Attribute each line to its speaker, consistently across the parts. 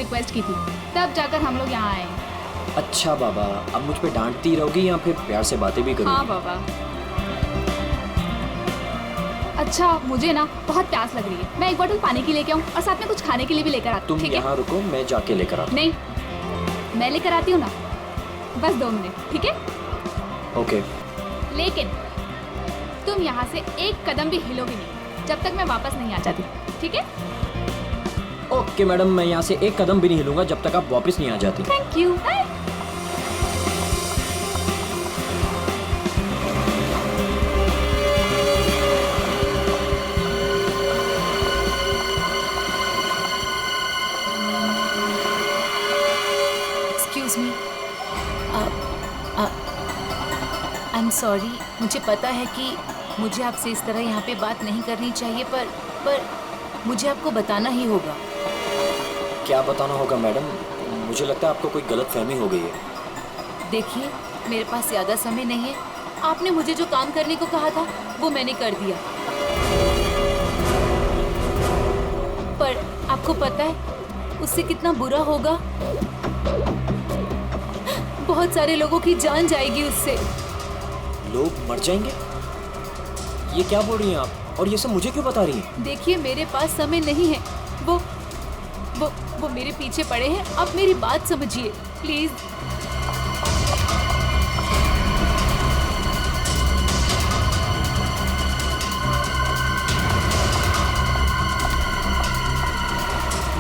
Speaker 1: Request की थी, तब जाकर हम लोग यहाँ आए।
Speaker 2: अच्छा बाबा, अब मुझ पे डांटती रहोगी या फिर प्यार से बातें भी करोगी?
Speaker 1: हाँ बाबा। अच्छा, मुझे ना बहुत प्यास लग रही है, मैं एक बोतल पानी की लेके आऊँ और साथ में कुछ खाने के लिए भी लेकर आती हूँ।
Speaker 2: तुम यहाँ रुको, मैं जाके लेकर आता हूँ।
Speaker 1: नहीं, मैं लेकर आती हूँ ना, बस 2 मिनट, ठीक है?
Speaker 2: ओके।
Speaker 1: लेकिन तुम यहाँ से एक कदम भी हिलोगे नहीं जब तक मैं वापस नहीं आ जाती, ठीक है?
Speaker 2: ओके मैडम, मैं यहाँ से एक कदम भी नहीं हिलूंगा जब तक आप वापस नहीं आ जाती।
Speaker 1: Thank you.
Speaker 3: Excuse me, I am sorry. मुझे पता है कि मुझे आपसे इस तरह यहाँ पे बात नहीं करनी चाहिए, पर मुझे आपको बताना ही होगा।
Speaker 2: क्या बताना होगा मैडम? मुझे लगता है आपको कोई गलतफहमी हो गई है।
Speaker 3: देखिए, मेरे पास ज़्यादा समय नहीं है। आपने मुझे जो काम करने को कहा था वो मैंने कर दिया, पर आपको पता है उससे कितना बुरा होगा? बहुत सारे लोगों की जान जाएगी उससे।
Speaker 2: लोग मर जाएंगे? ये क्या बोल रही हैं आप? और ये सब मुझे क्यों बता रही हैं?
Speaker 3: देखिए, मेरे पास समय नहीं है। वो मेरे पीछे पड़े हैं। आप मेरी बात समझिए प्लीज।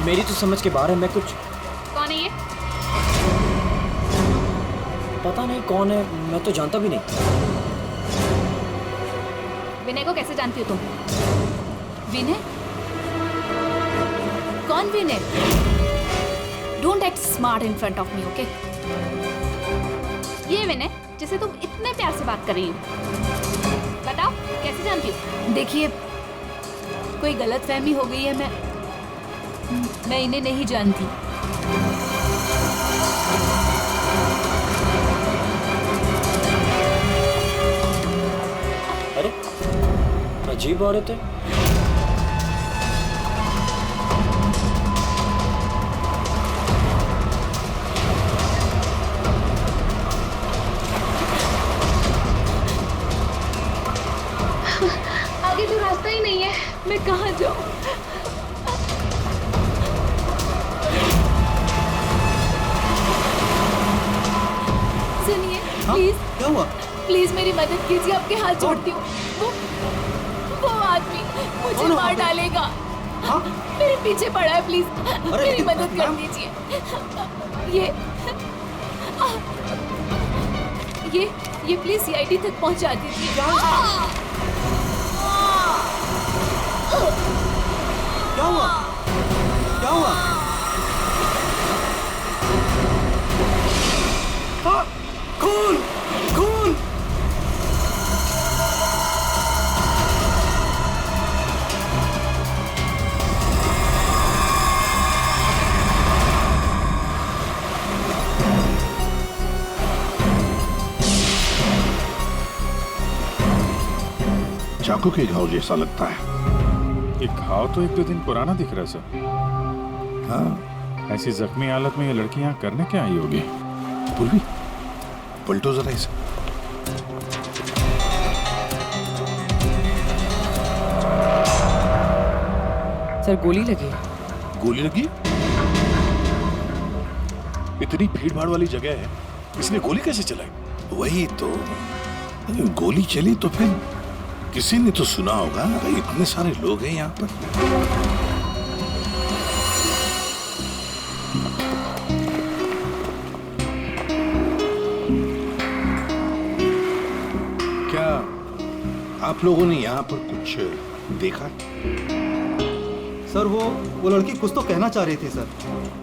Speaker 2: मेरी तो समझ के बाहर है। मैं कुछ...
Speaker 1: कौन है ये?
Speaker 2: पता नहीं कौन है, मैं तो जानता भी नहीं।
Speaker 1: विनय को कैसे जानती हो तुम?
Speaker 3: विनय? कौन Vinay?
Speaker 1: Don't act smart in front of me, okay? ये विनय जिसे तुम इतने प्यार से बात कर रही हो, बताओ कैसे जानती हो?
Speaker 3: देखिए, कोई गलतफहमी हो गई है। मैं इन्हें नहीं जानती।
Speaker 2: अरे, अजीब औरत है।
Speaker 1: आगे तो रास्ता ही नहीं है, मैं कहाँ जाऊँ?
Speaker 3: सुनिए, प्लीज।
Speaker 4: क्या हुआ?
Speaker 3: प्लीज मेरी मदद कीजिए, आपके हाथ जोड़ती हूँ। वो आदमी मुझे मार डालेगा।
Speaker 4: हाँ?
Speaker 3: मेरे पीछे पड़ा है, प्लीज
Speaker 4: अरे,
Speaker 3: मेरी मदद कर
Speaker 4: मैम।
Speaker 3: दीजिए। ये प्लीज सीआईडी तक पहुंचा दीजिए।
Speaker 4: क्या हुआ? क्या हुआ? हाँ, खून! खून!
Speaker 5: चाकू के घाव जैसा लगता है।
Speaker 6: ये घाव तो 1-2 दिन पुराना दिख रहा है सर।
Speaker 5: हाँ,
Speaker 6: ऐसी जख्मी हालत में ये लड़की यहाँ करने क्या आई होगी?
Speaker 5: पूर्वी, पलटो जरा इसे।
Speaker 7: सर गोली लगी।
Speaker 5: गोली लगी? इतनी भीड़ भाड़ वाली जगह है, इसने गोली कैसे चलाई? वही तो, गोली चली तो फिर किसी ने तो सुना होगा। अरे इतने सारे लोग हैं यहाँ पर। क्या आप लोगों ने यहाँ पर कुछ देखा?
Speaker 4: सर वो लड़की कुछ तो कहना चाह रही थी सर।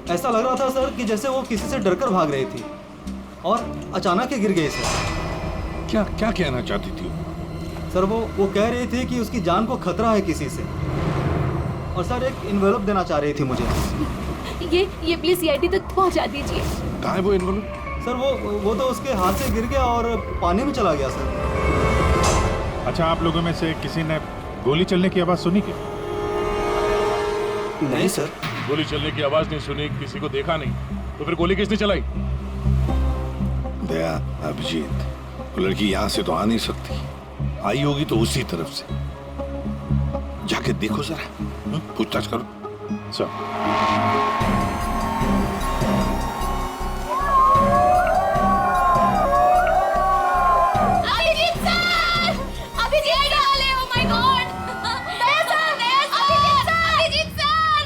Speaker 4: ऐसा लग रहा था सर कि जैसे वो किसी से डरकर भाग रही थी और अचानक ही गिर गई सर।
Speaker 5: क्या क्या कहना चाहती थी?
Speaker 4: सर वो कह रही थी कि उसकी जान को खतरा है किसी से, और सर एक इन्वेलप देना चाह रही थी मुझे।
Speaker 3: ये प्लीज सीआईडी तक पहुंचा दीजिए।
Speaker 5: कहाँ है वो इन्वेलप?
Speaker 4: सर वो तो उसके हाथ से गिर गया और पानी में चला गया सर।
Speaker 6: अच्छा, आप लोगों में से किसी ने गोली चलने की आवाज सुनी क्या?
Speaker 4: नहीं सर।
Speaker 5: गोली चलने की आवाज नहीं सुनी, किसी को देखा नहीं, तो फिर गोली किसने चलाई? दया, अभिजीत, वो लड़की यहाँ से तो आ नहीं सकती, आई होगी तो उसी तरफ से। जाके देखो जरा, पूछताछ करो।
Speaker 1: अभिजीत सर! अभिजीत वाले, oh my God! Daya sir! Abhijeet sir!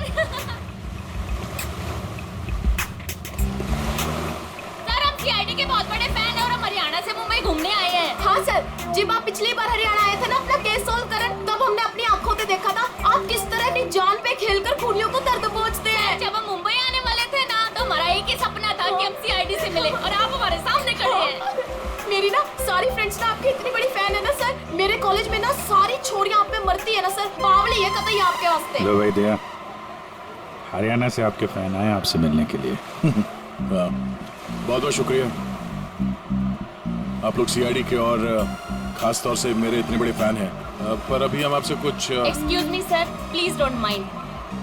Speaker 1: Sir, हम सीआईडी के बहुत बड़े फैन हैं और हम हरियाणा से मुंबई घूमने आए हैं।
Speaker 8: हाँ सर, जब आप पिछली बार हरियाणा आए थे ना अपना केस सॉल्व करने, तब हमने अपनी आंखों से देखा था आप किस तरह अपनी जान पे खेलकर खूनियों को दर्द पहुंचते हैं।
Speaker 1: जब हम मुंबई आने वाले थे ना, तो हमारा एक ही सपना था कि हम सीआईडी से मिले, और आप हमारे सामने खड़े हैं।
Speaker 8: मेरी ना सारी फ्रेंड्स ना आपकी इतनी बड़ी फैन है ना सर, मेरे कॉलेज में ना सारी छोरियां आप पे मरती है ना सर, बावली है कतई आपके वास्ते।
Speaker 6: लो भाई दया, हरियाणा से आपके फैन आए आपसे मिलने के लिए।
Speaker 5: बहुत बहुत शुक्रिया। आप लोग सीआईडी के और खास तौर से मेरे इतने बड़े फैन हैं, पर अभी हम आपसे कुछ
Speaker 1: excuse me sir, please don't mind,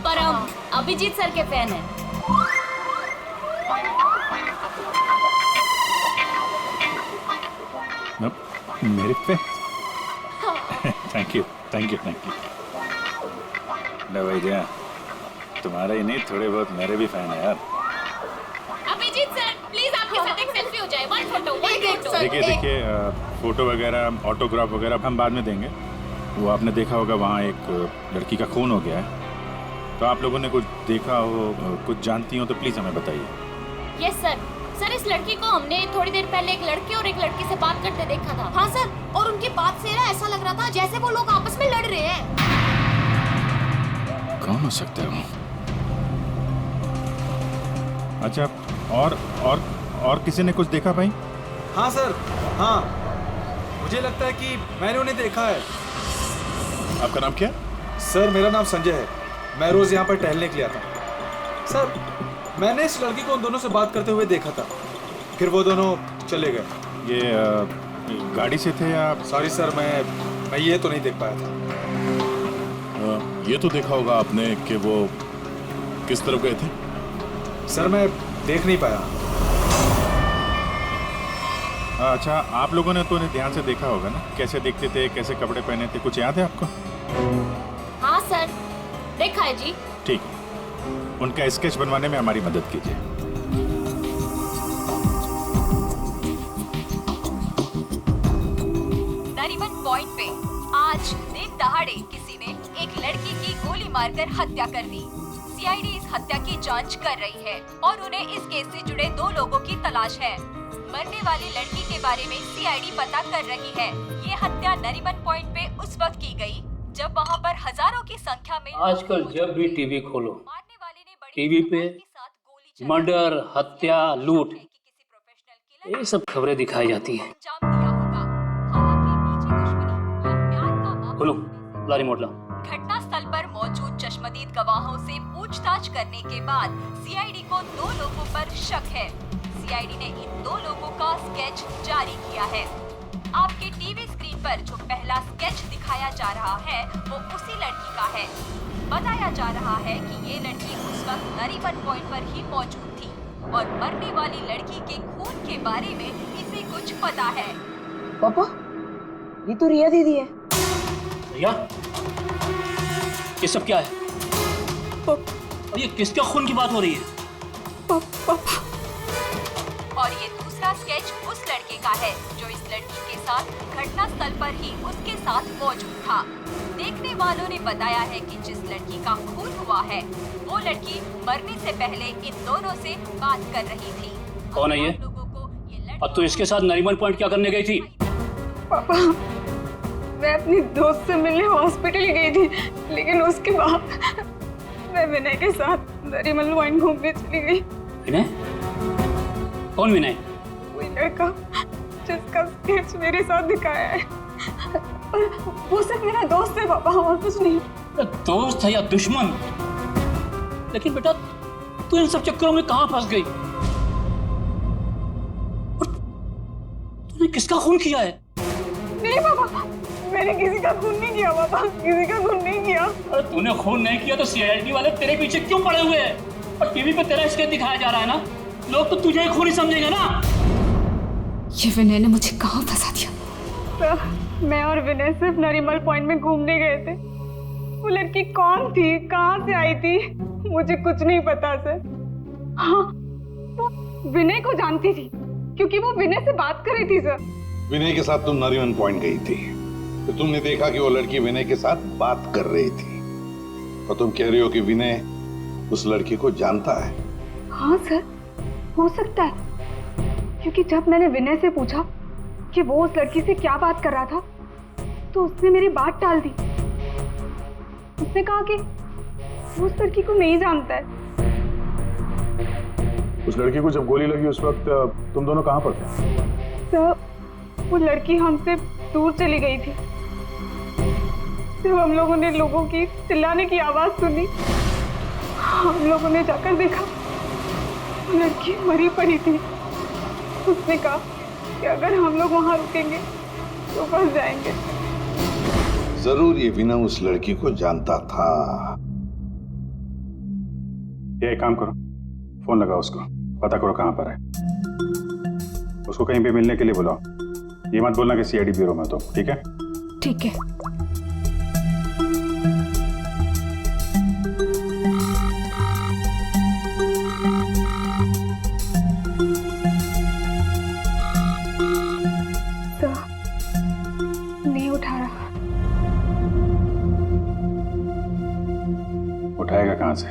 Speaker 1: पर हम अभिजीत सर के फैन हैं।
Speaker 6: मेरे fan? Thank you thank you thank you. लो भाई दया, तुम्हारे ही नहीं थोड़े बहुत मेरे भी फैन है यार।
Speaker 1: अभिजीत सर, प्लीज आपके साथ एक सेल्फी हो जाए, वन फोटो।
Speaker 6: देखिए देखिए, फोटो वगैरह ऑटोग्राफ वगैरह हम बाद में देंगे। वो आपने देखा होगा वहाँ एक लड़की का खून हो गया है, तो आप लोगों ने कुछ देखा हो, कुछ जानती हो तो प्लीज़ हमें बताइए।
Speaker 1: Yes sir. सर, इस लड़की को हमने थोड़ी देर पहले एक लड़के और एक लड़की से बात करते देखा था।
Speaker 8: हाँ सर, और उनकी बात से ना ऐसा लग रहा था जैसे वो लोग आपस में लड़ रहे हैं।
Speaker 6: कौन हो सकता है वो? अच्छा, और किसी ने कुछ देखा भाई?
Speaker 4: हाँ सर, हाँ, मुझे लगता है कि मैंने उन्हें देखा है।
Speaker 5: आपका नाम क्या?
Speaker 4: सर मेरा नाम संजय है, मैं रोज यहाँ पर टहलने के लिए आता हूँ। सर मैंने इस लड़की को उन दोनों से बात करते हुए देखा था, फिर वो दोनों चले गए।
Speaker 6: ये गाड़ी से थे या?
Speaker 4: सॉरी सर, मैं ये तो नहीं देख पाया था।
Speaker 5: ये तो देखा होगा आपने कि वो किस तरफ गए थे?
Speaker 4: सर मैं देख नहीं पाया।
Speaker 6: अच्छा, आप लोगों ने तो उन्हें ध्यान से देखा होगा ना, कैसे दिखते थे, कैसे कपड़े पहने थे, कुछ याद है आपको?
Speaker 1: हाँ सर, देखा है जी।
Speaker 6: ठीक, उनका स्केच बनवाने में हमारी मदद कीजिए।
Speaker 9: नरीमन पॉइंट पे आज दिन दहाड़े किसी ने एक लड़की की गोली मारकर हत्या कर दी। सीआईडी इस हत्या की जांच कर रही है और उन्हें इस केस से जुड़े 2 लोगों की तलाश है। मरने वाली लड़की के बारे में सीआईडी पता कर रही है। ये हत्या नरीमन पॉइंट पे उस वक्त की गई जब वहाँ पर हजारों की संख्या में
Speaker 10: आजकल जब भी टीवी खोलो,
Speaker 9: मारने वाले ने बड़ी
Speaker 10: टीवी पे
Speaker 9: धमाके के साथ गोली चलाई।
Speaker 10: मर्डर, हत्या, लूट,
Speaker 9: किसी प्रोफेशनल किलर
Speaker 10: ये सब खबरें दिखाई जाती हैं।
Speaker 9: अंजाम दिया होगा। हालांकि नीचे दुश्मनी या प्यार का मामला
Speaker 10: खोलो, ला रिमोट ला।
Speaker 9: घटना स्थल पर मौजूद चश्मदीद गवाहों से पूछताछ करने के बाद सीआईडी को 2 लोगों पर शक है। सीआईडी ने इन 2 लोगों का स्केच जारी किया है। आपके टीवी स्क्रीन पर जो पहला स्केच दिखाया जा रहा है वो उसी लड़की का है। बताया जा रहा है कि ये लड़की उस वक्त नरीमन पॉइंट पर ही मौजूद थी और मरने वाली लड़की के खून के बारे में इसे कुछ पता है।
Speaker 7: पापा, ये तो रिया दीदी है।
Speaker 10: रिया, ये सब क्या है? और ये किसका खून की बात हो रही है?
Speaker 9: और ये दूसरा स्केच उस लड़के का है जो इस लड़की के साथ घटना स्थल पर ही उसके साथ मौजूद था। देखने वालों ने बताया है कि जिस लड़की का खून हुआ है वो लड़की मरने से पहले इन दोनों से बात कर रही थी।
Speaker 10: कौन है ये? और तू इसके साथ नरीमन पॉइंट क्या करने गई थी?
Speaker 11: पापा, मैं अपनी दोस्त से मिलने हॉस्पिटल गई थी, लेकिन उसके बाद मैं विनय के साथ नरीमन पॉइंट घूमने चली गई।
Speaker 10: विनय? कौन विनय?
Speaker 11: वही लड़का जिसका स्केच मेरे साथ दिखाया है। वो सिर्फ मेरा दोस्त है पापा, और कुछ नहीं।
Speaker 10: दोस्त है या दुश्मन? लेकिन बेटा, तू इन सब चक्करों में कहाँ फंस गई? तूने किसका खून किया है?
Speaker 11: नहीं पापा, मैंने किसी का खून नहीं किया पापा, किसी का खून नहीं किया।
Speaker 10: अरे तूने खून नहीं किया तो सीआईडी वाले तेरे पीछे क्यों पड़े हुए हैं? और टीवी पे तेरा स्केच दिखाया जा रहा है ना, लोग तो तुझे ही खूनी समझेंगे ना।
Speaker 1: ये विनय ने मुझे कहाँ फंसा दिया?
Speaker 11: सर, मैं और विनय सिर्फ नरीमल पॉइंट में घूमने गए थे। वो लड़की कौन थी, कहाँ से आई थी, मुझे कुछ नहीं पता सर। हाँ, वो विनय को जानती थी क्योंकि वो विनय से बात कर रही थी सर।
Speaker 5: विनय के साथ तुम नरीमन पॉइंट गई थी, तो तुमने देखा कि वो लड़की विनय के साथ बात कर रही थी, और तुम कह रही हो कि विनय उस लड़की को जानता है।
Speaker 11: हाँ सर, हो सकता है, क्योंकि जब मैंने विनय से पूछा कि वो उस लड़की से क्या बात कर रहा था, तो उसने मेरी बात टाल दी। उसने कहा कि वो उस लड़की को नहीं जानता है।
Speaker 6: उस लड़की को जब गोली लगी उस वक्त तुम दोनों कहाँ पर थे?
Speaker 11: सर, वो लड़की हमसे दूर चली गई थी। जब हम लोगों ने लोगों की चिल्लाने की आवाज सुनी, हम लोगों ने जाकर देखा वो लड़की मरी पड़ी थी। उसने कहा कि अगर हम लोग वहां रुकेंगे तो फंस जाएंगे।
Speaker 5: जरूर ये विनय उस लड़की को जानता था।
Speaker 6: ये एक काम करो, फोन लगाओ उसको, पता करो कहाँ पर है। उसको कहीं पे मिलने के लिए बुलाओ। ये मत बोलना कि सीआईडी ब्यूरो में तो, ठीक है?
Speaker 1: ठीक है।
Speaker 11: नहीं उठा रहा।
Speaker 6: उठाएगा कहाँ से?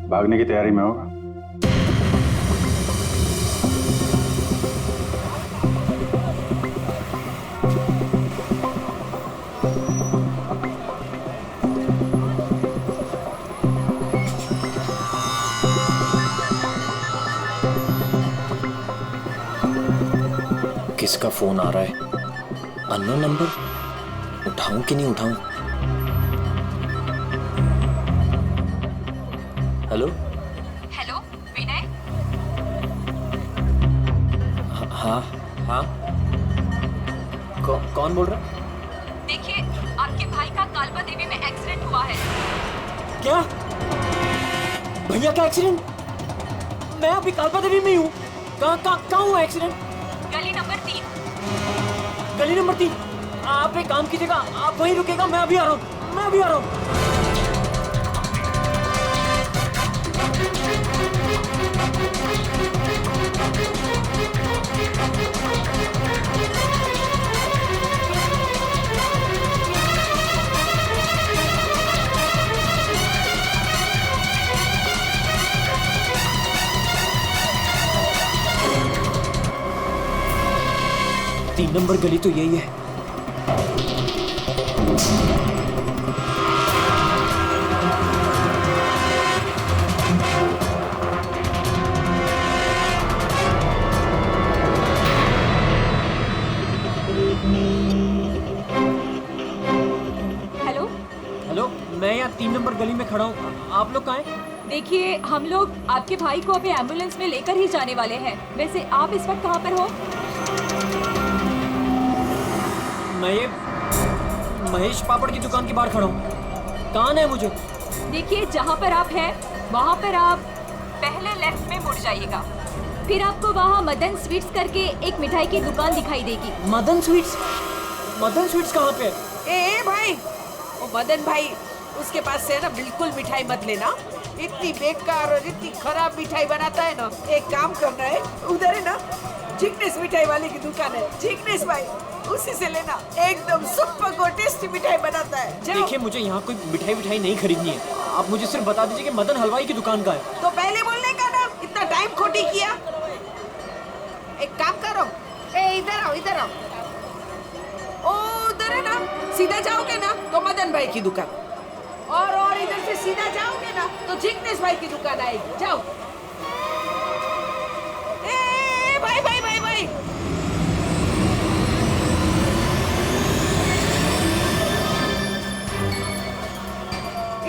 Speaker 6: भागने की तैयारी में होगा।
Speaker 2: किसका फोन आ रहा है? Unknown number? उठाऊं कि नहीं उठाऊं? हेलो?
Speaker 9: हेलो विनय।
Speaker 2: हाँ हाँ, कौन बोल रहा?
Speaker 9: देखिए, आपके भाई का कालबा देवी में एक्सीडेंट हुआ है।
Speaker 2: क्या? भैया का एक्सीडेंट? मैं अभी कालबा देवी में ही हूँ। कहाँ हुआ एक्सीडेंट?
Speaker 9: गली नंबर 3।
Speaker 2: गली नंबर 3? आप एक काम कीजिएगा, आप वहीं रुकेगा, मैं अभी आ रहा हूँ। तीन नंबर गली तो यही है। हेलो, मैं यहाँ 3 नंबर गली में खड़ा हूँ। आप लोग कहाँ हैं?
Speaker 9: देखिए, हम लोग आपके भाई को अभी एम्बुलेंस में लेकर ही जाने वाले हैं। वैसे आप इस वक्त कहाँ पर हो?
Speaker 2: मैं ये महेश पापड़ की दुकान के बाहर खड़ा हूँ। कहाँ है मुझे?
Speaker 9: देखिए, जहाँ पर आप हैं वहाँ पर आप पहले लेफ्ट में मुड़ जाइएगा। फिर आपको वहाँ मदन स्वीट्स करके एक मिठाई की दुकान दिखाई देगी।
Speaker 2: मदन स्वीट्स? मदन स्वीट्स कहाँ पे?
Speaker 7: ए भाई, वो मदन भाई, उसके पास से ना बिल्कुल मिठाई मत लेना। इतनी बेकार और इतनी खराब मिठाई बनाता है ना। एक काम करना है, उधर है ना जिग्नेश मिठाई वाले की दुकान है, जिग्नेश भाई, उसी से लेना। एकदम सुपर और टेस्टी मिठाई बनाता है।
Speaker 2: देखिए, मुझे यहाँ कोई मिठाई नहीं खरीदनी है। आप मुझे सिर्फ बता दीजिए कि मदन हलवाई की दुकान का है।
Speaker 7: तो पहले बोलने का ना, इतना टाइम खोटी किया। एक काम करो, इधर आओ, इधर आओ। ओ उधर है ना, सीधा जाओगे ना तो मदन भाई की दुकान, और इधर से सीधा जाओगे ना तो जिग्नेश भाई की दुकान आएगी। जाओ। भाई भाई भाई भाई,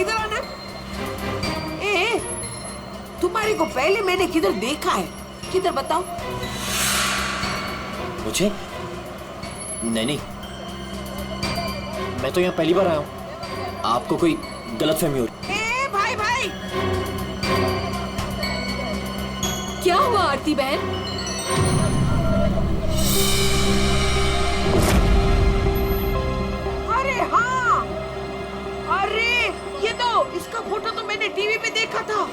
Speaker 7: इधर आना। तुम्हारे को पहले मैंने किधर देखा है? किधर बताओ
Speaker 2: मुझे? नहीं, मैं तो यहाँ पहली बार आया हूँ, आपको कोई गलतफहमी हो रही।
Speaker 7: ए भाई भाई,
Speaker 1: क्या हुआ आरती बहन?
Speaker 7: अरे हाँ, अरे ये तो, इसका फोटो तो मैंने टीवी पे देखा था।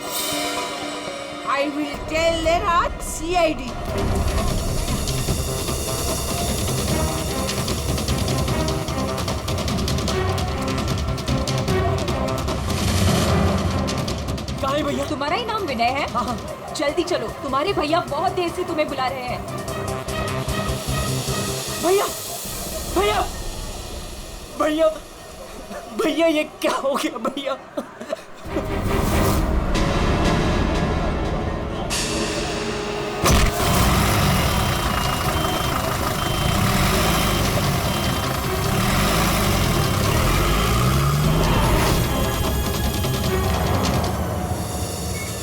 Speaker 7: आई विल टेल देयर आज CID।
Speaker 2: कहाँ है भैया?
Speaker 9: तुम्हारा ही नाम विनय है?
Speaker 2: हाँ हाँ।
Speaker 9: जल्दी चलो, तुम्हारे भैया बहुत देर से तुम्हें बुला रहे हैं।
Speaker 2: भैया भैया भैया भैया, ये क्या हो गया भैया?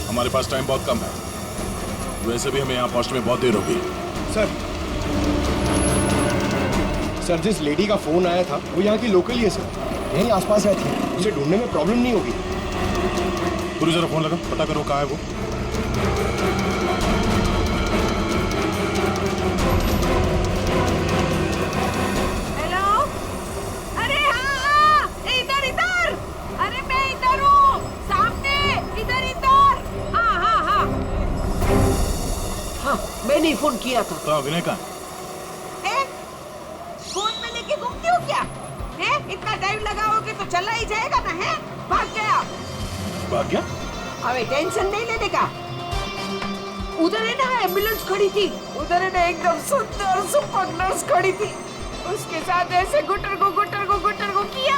Speaker 5: हमारे पास टाइम बहुत कम है, वैसे भी हमें यहाँ पहुँचने में बहुत देर होगी।
Speaker 12: सर, जिस लेडी का फोन आया था वो यहाँ की लोकल ही है सर, यहीं आसपास रहती है, उसे ढूंढने में प्रॉब्लम नहीं होगी।
Speaker 5: पूरी जरा फोन लगा, पता करो कहाँ है वो।
Speaker 7: हेलो, अरे हाँ, इधर इधर, अरे मैं इधर हूँ, सामने, इधर इधर। हाँ हाँ हाँ हाँ, मैंने ही फोन किया था।
Speaker 5: तो विनय कहाँ?
Speaker 7: फोन में लेके घूमती हो क्या? है? इतना टाइम लगाओगे तो चला ही जाएगा ना, है? भाग गया।
Speaker 5: भाग गया?
Speaker 7: अबे टेंशन नहीं लेने का। उधर है ना एम्बुलेंस खड़ी थी, उधर है ना एकदम सुंदर सुपर नर्स खड़ी थी, उसके साथ ऐसे गुटर को किया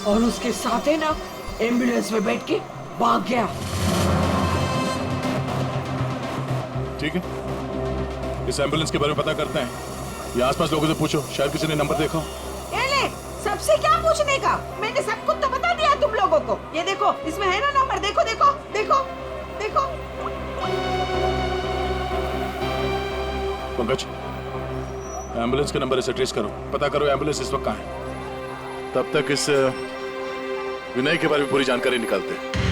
Speaker 7: और उसके साथ है ना एम्बुलेंस में बैठ के भाग गया।
Speaker 5: ठीक है, इस एम्बुलेंस के बारे में पता करते हैं। ये आसपास लोगों से पूछो, शायद किसी ने नंबर देखा।
Speaker 7: ए ले, सबसे क्या पूछने का? मैंने सब कुछ तो बता दिया तुम लोगों को। ये देखो, इसमें है ना नंबर, देखो देखो देखो देखो।
Speaker 5: पंकज, एम्बुलेंस का नंबर इसे ट्रेस करो, पता करो एम्बुलेंस इस वक्त कहाँ है। तब तक इस विनय के बारे में पूरी जानकारी निकालते हैं।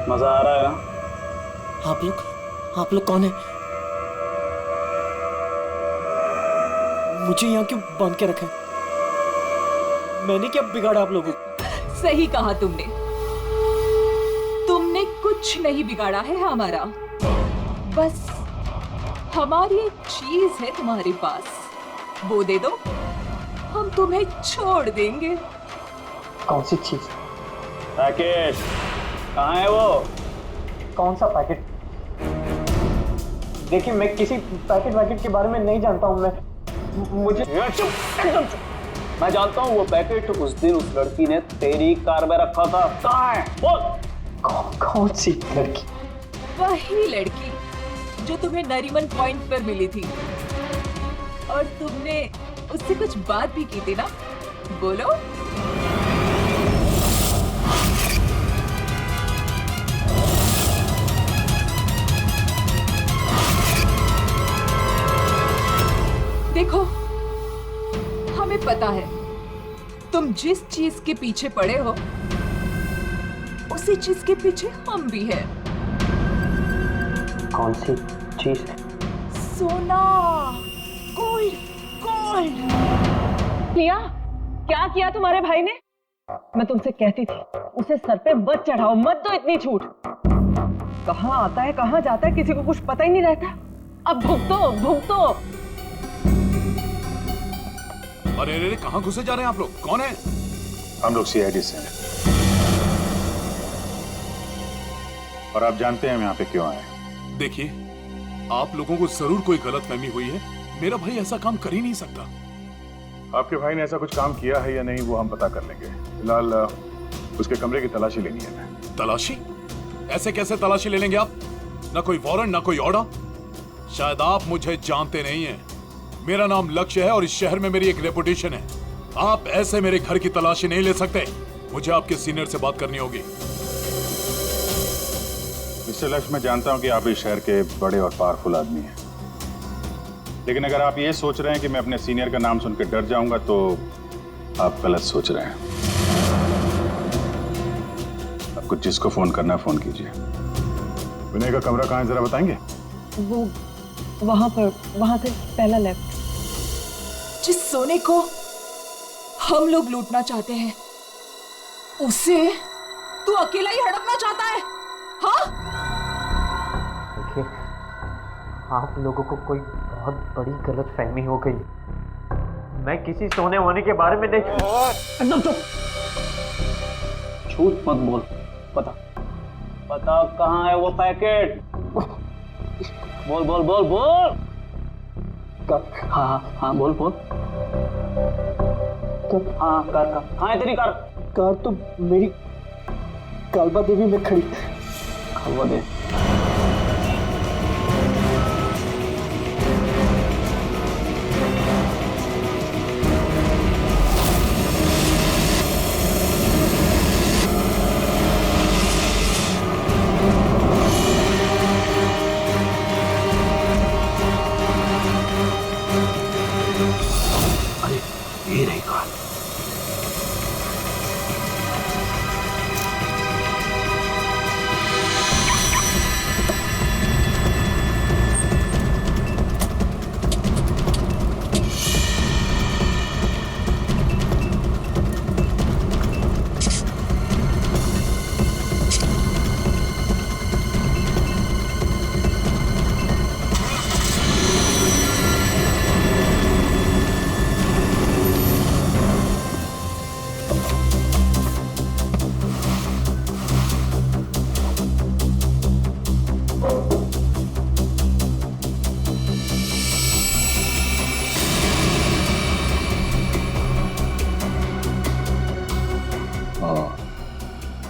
Speaker 10: मजा आ रहा है ना?
Speaker 2: आप लोग कौन है? मुझे यहाँ क्यों बांध के रखा है? मैंने क्या बिगाड़ा आप लोगों को?
Speaker 9: सही कहा तुमने कुछ नहीं बिगाड़ा है हमारा, बस हमारी एक चीज है तुम्हारे पास, वो दे दो, हम तुम्हें छोड़ देंगे।
Speaker 2: कौन सी चीज?
Speaker 10: पैकेट कहाँ है वो?
Speaker 2: कौन सा पैकेट? देखिए, मैं किसी पैकेट के बारे में नहीं जानता हूँ। मुझे
Speaker 10: एकदम चुप। मैं जानता हूँ वो पैकेट उस दिन उस लड़की ने तेरी कार में रखा था। कहाँ है बोल?
Speaker 2: कौन सी लड़की?
Speaker 9: वही लड़की जो तुम्हें नरीमन पॉइंट पर मिली थी और तुमने उससे कुछ बात भी की थी ना, बोलो। देखो, हमें पता है तुम जिस चीज के पीछे पड़े हो उसी चीज के पीछे हम भी हैं।
Speaker 2: कौन सी चीज?
Speaker 9: सोना, गोल्ड, गोल्ड।
Speaker 11: प्रिया, क्या किया तुम्हारे भाई ने? मैं तुमसे कहती थी उसे सर पे मत चढ़ाओ, मत दो इतनी छूट। कहाँ आता है कहाँ जाता है किसी को कुछ पता ही नहीं रहता। अब भुगतो भुगतो।
Speaker 5: अरे अरे कहाँ घुसे जा रहे हैं आप लोग? कौन है?
Speaker 6: हम लोग CID से हैं और आप जानते हैं हम यहाँ पे क्यों आए।
Speaker 5: देखिए, आप लोगों को जरूर कोई गलतफहमी हुई है। मेरा भाई ऐसा काम कर ही नहीं सकता।
Speaker 6: आपके भाई ने ऐसा कुछ काम किया है या नहीं वो हम पता कर लेंगे। फिलहाल उसके कमरे की तलाशी लेनी है।
Speaker 5: तलाशी? ऐसे कैसे तलाशी ले लेंगे आप? ना कोई वारंट ना कोई ऑर्डर। शायद आप मुझे जानते नहीं हैं। मेरा नाम लक्ष्य है और इस शहर में मेरी एक रेपुटेशन है। आप ऐसे मेरे घर की तलाशी नहीं ले सकते। मुझे आपके सीनियर से बात करनी होगी।
Speaker 6: मिस्टर लक्ष्य, मैं जानता हूं कि आप इस शहर के बड़े और पावरफुल आदमी हैं, लेकिन अगर आप ये सोच रहे हैं कि मैं अपने सीनियर का नाम सुनकर डर जाऊंगा तो आप गलत सोच रहे हैं। आपको जिसको फोन करना है फोन कीजिए। विनय का कमरा कहाँ है जरा बताएंगे?
Speaker 11: वो वहाँ से पहला लेफ्ट।
Speaker 7: जिस सोने को हम लोग लूटना चाहते हैं उसे तू अकेला ही हड़पना चाहता है? हाँ?
Speaker 2: देखिए, आप लोगों को कोई बहुत बड़ी गलतफहमी हो गई। मैं किसी सोने वोने के बारे में नहीं।
Speaker 10: एकदम चुप, झूठ मत बोल। पता कहाँ है वो पैकेट? बोल बोल बोल बोल। हाँ बोल बोल। हाँ कार कहाँ है तेरी कार?
Speaker 2: कार तो मेरी कालबा देवी में खड़ी।
Speaker 10: कालबा देवी?
Speaker 5: ये रही कार।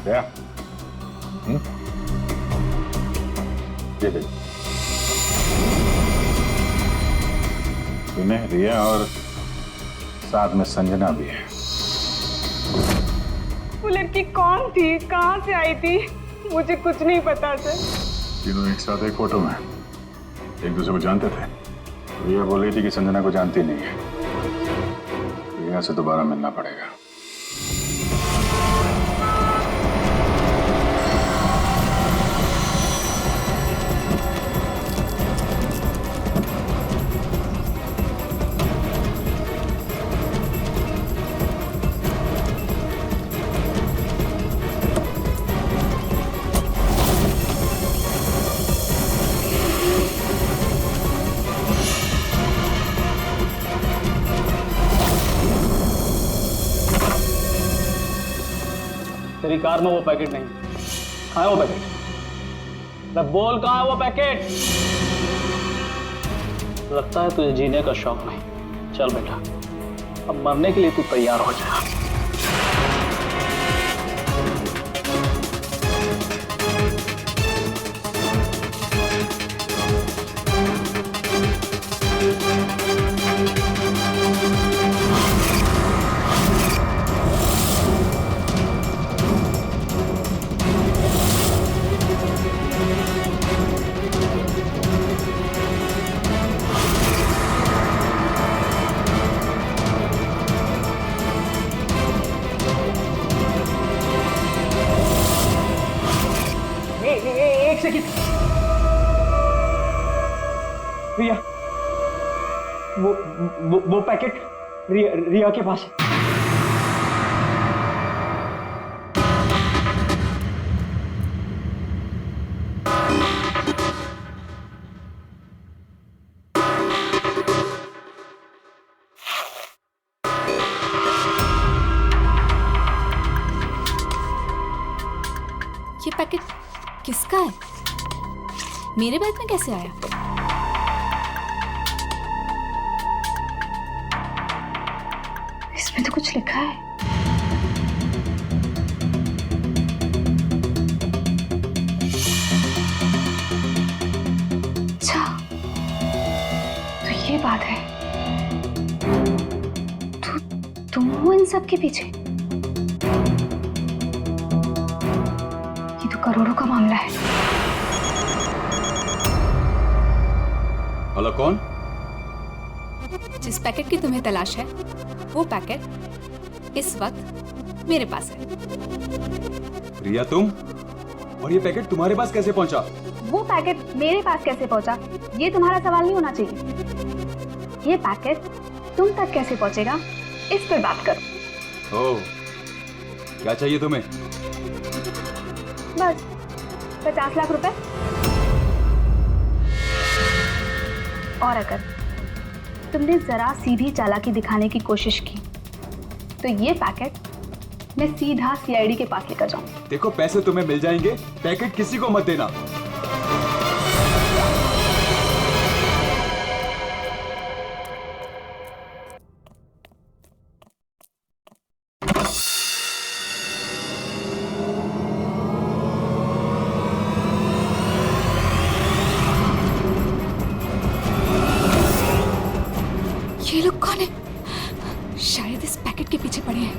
Speaker 6: क्या? ये देख, विनय, रिया और साथ में संजना भी है।
Speaker 11: वो लड़की कौन थी, कहाँ से आई थी? मुझे कुछ नहीं पता सर।
Speaker 6: तीनों एक साथ एक फोटो में एक दूसरे को जानते थे। रिया बोल रही थी कि संजना को जानती नहीं है। रिया से दोबारा मिलना पड़ेगा।
Speaker 10: तेरी कार में वो पैकेट नहीं। कहाँ है वो पैकेट? मैं बोल, कहाँ है वो पैकेट? लगता है तुझे जीने का शौक नहीं। चल बेटा, अब मरने के लिए तू तैयार हो जा।
Speaker 2: एक सेकंड। रिया, वो पैकेट रिया के पास है।
Speaker 1: ये पैकेट किसका है? मेरे बैग में कैसे आया?
Speaker 11: इसमें तो कुछ लिखा है। अच्छा, तो ये बात है। सब के पीछे? ये तो करोड़ों का मामला है।
Speaker 13: हेलो, कौन?
Speaker 1: जिस पैकेट की तुम्हें तलाश है वो पैकेट इस वक्त मेरे पास है।
Speaker 13: रिया, तुम? और ये पैकेट तुम्हारे पास कैसे पहुंचा?
Speaker 11: वो पैकेट मेरे पास कैसे पहुंचा ये तुम्हारा सवाल नहीं होना चाहिए। ये पैकेट तुम तक कैसे पहुंचेगा इस पर बात करो।
Speaker 13: ओह, क्या चाहिए तुम्हें?
Speaker 11: बस 50 लाख रुपए। और अगर तुमने जरा सी भी चालाकी दिखाने की कोशिश की तो ये पैकेट मैं सीधा सीआईडी के पास लेकर जाऊंगी।
Speaker 13: देखो, पैसे तुम्हें मिल जाएंगे, पैकेट किसी को मत देना।
Speaker 1: ये लोग कौन है? शायद इस पैकेट के पीछे पड़े हैं।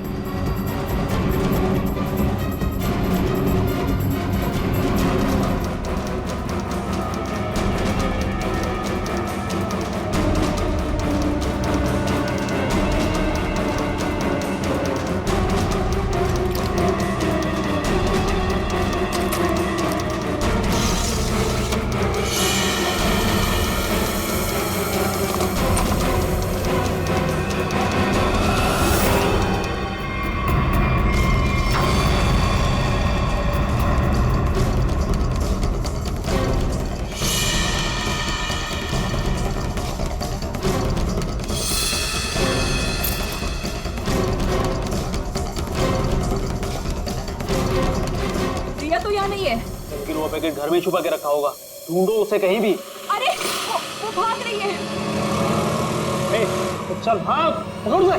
Speaker 10: लेकिन वो पैकेट घर में छुपा के रखा होगा, ढूंढो उसे कहीं भी।
Speaker 1: अरे वो भाग रही है।
Speaker 10: तो चल भाग, पकड़ उसे।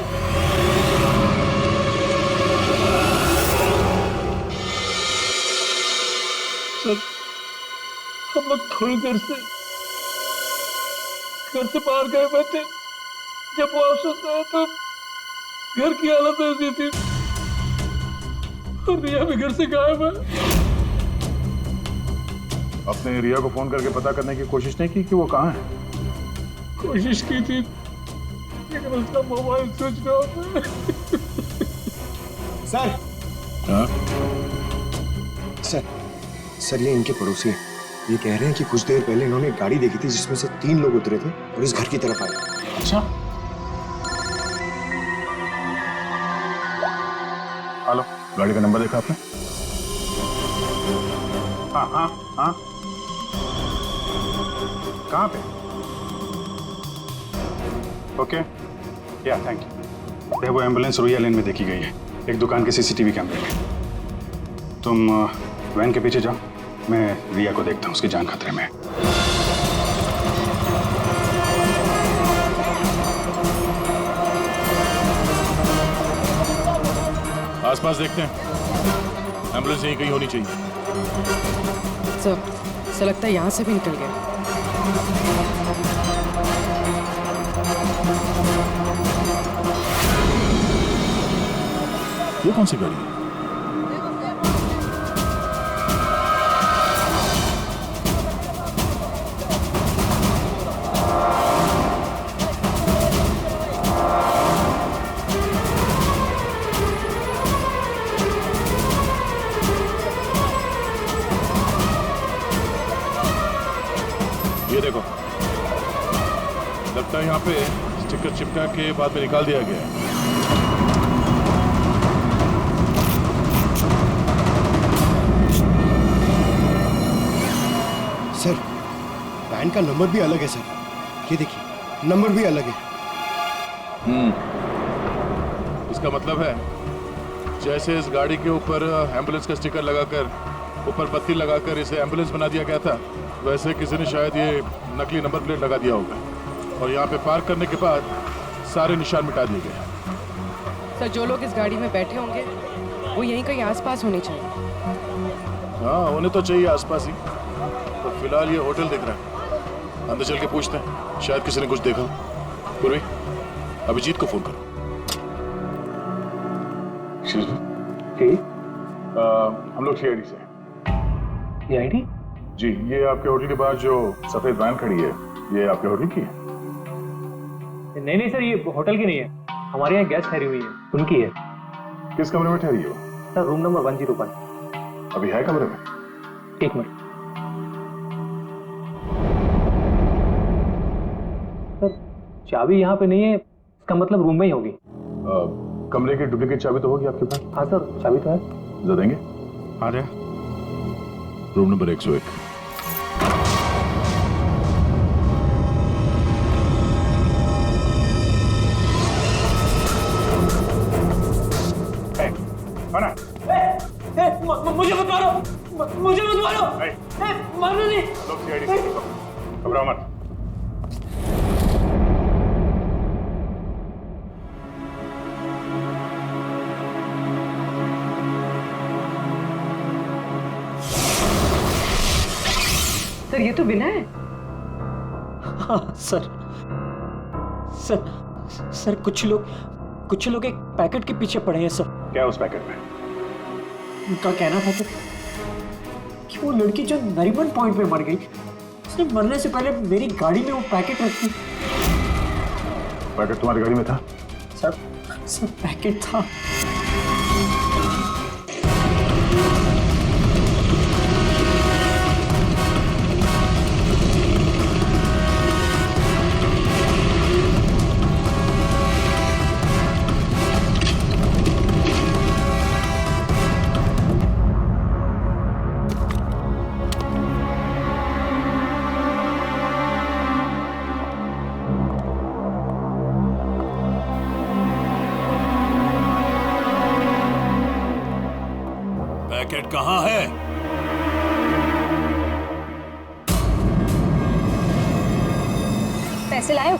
Speaker 10: सर, हम लोग थोड़ी देर से घर से बाहर गए हुए थे। जब वापस आए तो घर की हालत ऐसी थी और रिया भी घर से गायब है।
Speaker 6: आपने रिया को फोन करके पता करने की कोशिश नहीं की कि वो कहाँ है?
Speaker 10: कोशिश की थी लेकिन उसका मोबाइल स्विच ऑफ है।
Speaker 12: सर।
Speaker 6: हाँ?
Speaker 12: सर ये इनके पड़ोसी हैं। ये कह रहे हैं कि कुछ देर पहले इन्होंने एक गाड़ी देखी थी जिसमें से 3 लोग उतरे थे और इस घर की तरफ आए।
Speaker 6: अच्छा, हेलो, गाड़ी का नंबर देखा आपने? हाँ हाँ हाँ, कहाँ पे? ओके, या थैंक यू। वो एम्बुलेंस रोया लेन में देखी गई है, एक दुकान के सीसीटीवी कैमरे में। तुम वैन के पीछे जाओ, मैं रिया को देखता हूँ, उसकी जान खतरे में है। आसपास देखते हैं, एम्बुलेंस यहीं कहीं होनी चाहिए।
Speaker 14: सर लगता है यहाँ से भी निकल गया।
Speaker 6: ये कौन सी गाड़ी है? ये देखो, लगता है यहाँ पे स्टिकर चिपका के बाद में निकाल दिया गया है।
Speaker 12: सर, वैन का नंबर भी अलग है सर। ये देखिए, नंबर भी अलग है।
Speaker 6: इसका मतलब है जैसे इस गाड़ी के ऊपर एम्बुलेंस का स्टिकर लगाकर ऊपर बत्ती लगाकर इसे एम्बुलेंस बना दिया गया था, वैसे किसी ने शायद ये नकली नंबर प्लेट लगा दिया होगा और यहाँ पे पार्क करने के बाद सारे निशान मिटा दिए गए।
Speaker 14: सर, जो लोग इस गाड़ी में बैठे होंगे वो यहीं कहीं आसपास होने चाहिए।
Speaker 6: हाँ, होने तो चाहिए आसपास ही। तो फिलहाल ये होटल दिख रहा है, अंदर चल के पूछते हैं, शायद किसी ने कुछ देखा। पूर्वी, अभिजीत को फोन करो।
Speaker 5: Excuse me? हम लोग सीआईडी से।
Speaker 15: सीआईडी?
Speaker 5: जी, ये आपके होटल के बाहर जो सफेद वैन खड़ी है, ये आपके होटल की है?
Speaker 2: नहीं नहीं सर, ये होटल की नहीं है, हमारे यहाँ गेस्ट ठहरी हुई है, उनकी है।
Speaker 5: किस कमरे में ठहरी हो?
Speaker 2: Sir room number 101।
Speaker 5: अभी है कमरे में?
Speaker 2: एक मिनट सर, चाबी यहाँ पे नहीं है, इसका मतलब रूम में ही होगी।
Speaker 5: कमरे की डुप्लीकेट चाबी तो होगी आपके पास?
Speaker 2: हाँ सर, चाबी तो है।
Speaker 5: दे देंगे?
Speaker 6: आ जाए।
Speaker 5: Room number 101।
Speaker 10: मुझे मत मारो, मुझे मत मारो, मारो नहीं।
Speaker 5: लोग सीआईडी से, घबराओ मत।
Speaker 14: सर ये तो बिना है।
Speaker 2: हाँ सर, सर कुछ लोग एक पैकेट के पीछे पड़े हैं सर।
Speaker 5: क्या उस पैकेट में?
Speaker 2: उनका कहना था कि वो लड़की जो नरीमन पॉइंट पे मर गई, उसने मरने से पहले मेरी गाड़ी में वो पैकेट रखी।
Speaker 5: पैकेट तुम्हारी गाड़ी में था?
Speaker 2: सर पैकेट था।
Speaker 5: पैकेट कहाँ है?
Speaker 8: पैसे लाए हो?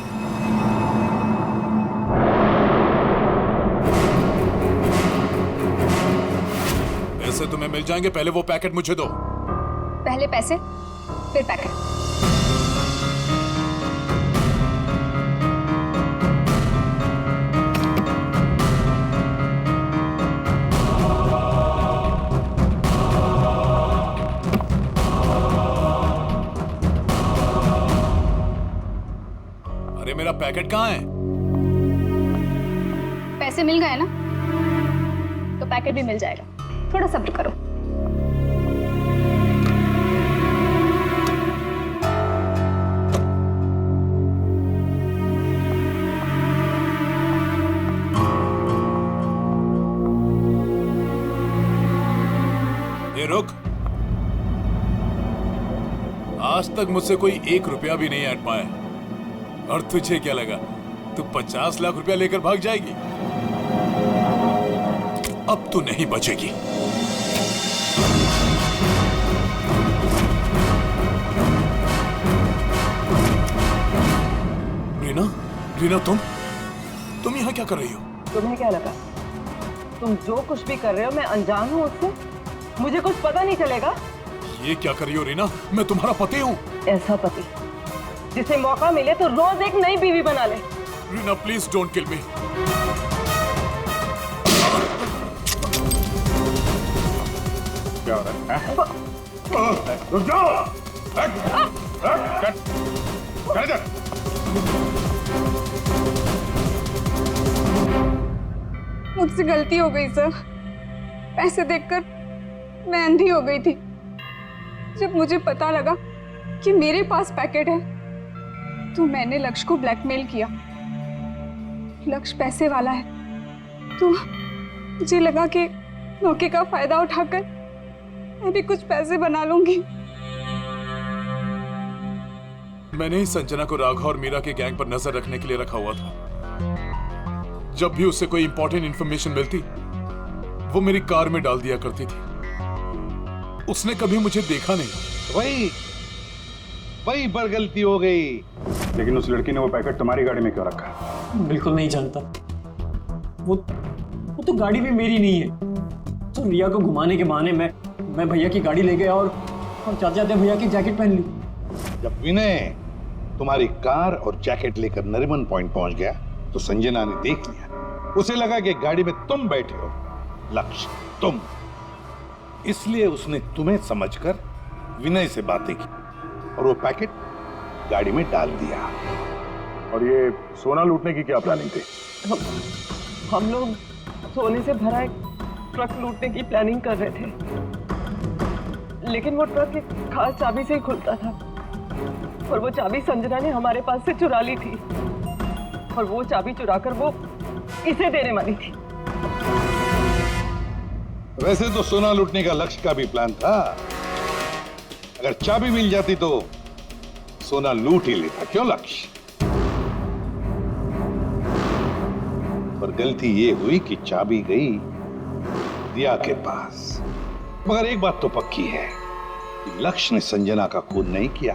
Speaker 5: पैसे तुम्हें मिल जाएंगे, पहले वो पैकेट मुझे दो।
Speaker 8: पहले पैसे फिर पैकेट।
Speaker 5: अरे मेरा पैकेट कहाँ है?
Speaker 8: पैसे मिल गए ना, तो पैकेट भी मिल जाएगा। थोड़ा सब्र करो।
Speaker 5: ये रुक। आज तक मुझसे कोई 1 रुपया भी नहीं ऐड पाया, और तुझे क्या लगा तू 50 लाख रुपया लेकर भाग जाएगी? अब तू नहीं बचेगी। रीना, तुम यहाँ क्या कर रही हो?
Speaker 14: तुम्हें क्या लगा तुम जो कुछ भी कर रहे हो मैं अनजान हूँ उससे? मुझे कुछ पता नहीं चलेगा?
Speaker 5: ये क्या कर रही हो रीना? मैं तुम्हारा पति हूँ।
Speaker 14: ऐसा पति जिसे मौका मिले तो रोज एक नई बीवी बना ले।
Speaker 5: रीना प्लीज डोंट किल मी। क्या हो रहा है? रुक जाओ।
Speaker 11: मुझसे गलती हो गई सर। पैसे देखकर मैं अंधी हो गई थी। जब मुझे पता लगा कि मेरे पास पैकेट है तो मैंने लक्ष्य को ब्लैकमेल किया। लक्ष्य पैसे वाला है तो मुझे लगा कि मौके का फायदा उठाकर मैं भी कुछ पैसे बना लूंगी।
Speaker 5: मैंने ही संजना को राघव और मीरा के गैंग पर नजर रखने के लिए रखा हुआ था। जब भी उससे कोई इंपॉर्टेंट इंफॉर्मेशन मिलती वो मेरी कार में डाल दिया करती थी। उसने कभी मुझे देखा नहीं।
Speaker 16: वही पर गलती हो गई।
Speaker 6: लेकिन उस लड़की ने वो पैकेट तुम्हारी गाड़ी में क्यों रखा?
Speaker 2: बिल्कुल नहीं जानता। वो तो गाड़ी भी मेरी नहीं है। तो रिया को घुमाने के बहाने मैं भैया की गाड़ी ले गया और जाते जाते भैया की जैकेट पहन ली।
Speaker 16: जब विनय तुम्हारी कार और जैकेट लेकर नरीमन पॉइंट पहुंच गया तो संजना ने देख लिया। उसे लगा कि गाड़ी में तुम बैठे हो लक्ष्य तुम। इसलिए उसने तुम्हें समझकर विनय से बातें की और वो पैकेट गाड़ी में डाल दिया।
Speaker 13: और ये सोना लूटने की क्या प्लानिंग थी?
Speaker 14: हम लोग सोने से भरा एक ट्रक लूटने की प्लानिंग कर रहे थे, लेकिन वो ट्रक एक खास चाबी से ही खुलता था और वो चाबी संजना ने हमारे पास से चुरा ली थी और वो चाबी चुराकर वो इसे देने वाली थी।
Speaker 16: वैसे तो सोना लूटने का लक्ष्य का भी प्लान था। अगर चाबी मिल जाती तो सोना लूट ही लेता, क्यों लक्ष्य? पर गलती ये हुई कि चाबी गई दिया के पास। मगर एक बात तो पक्की है कि लक्ष्य ने संजना का खून नहीं किया,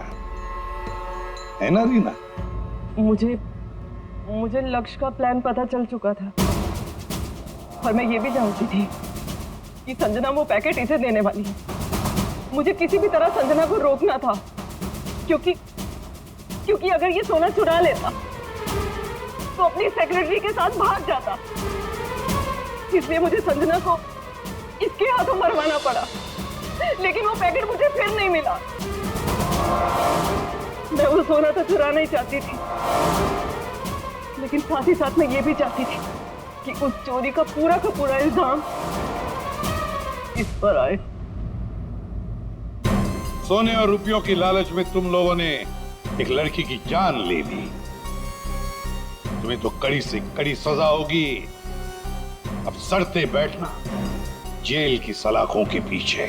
Speaker 16: है ना रीना?
Speaker 14: मुझे लक्ष्य का प्लान पता चल चुका था और मैं ये भी जानती थी कि संजना वो पैकेट इसे देने वाली है। मुझे किसी भी तरह संजना को रोकना था, क्योंकि अगर ये सोना चुरा लेता तो अपनी सेक्रेटरी के साथ भाग जाता। इसलिए मुझे संजना को इसके हाथों मरवाना पड़ा, लेकिन वो पैकेट मुझे फिर नहीं मिला। मैं वो सोना तो चुराना ही चाहती थी, लेकिन साथ ही साथ मैं ये भी चाहती थी कि उस चोरी का पूरा इल्जाम इस पर आए।
Speaker 16: सोने और रुपयों की लालच में तुम लोगों ने एक लड़की की जान ले ली। तुम्हें तो कड़ी से कड़ी सजा होगी। अब सड़ते बैठना जेल की सलाखों के पीछे।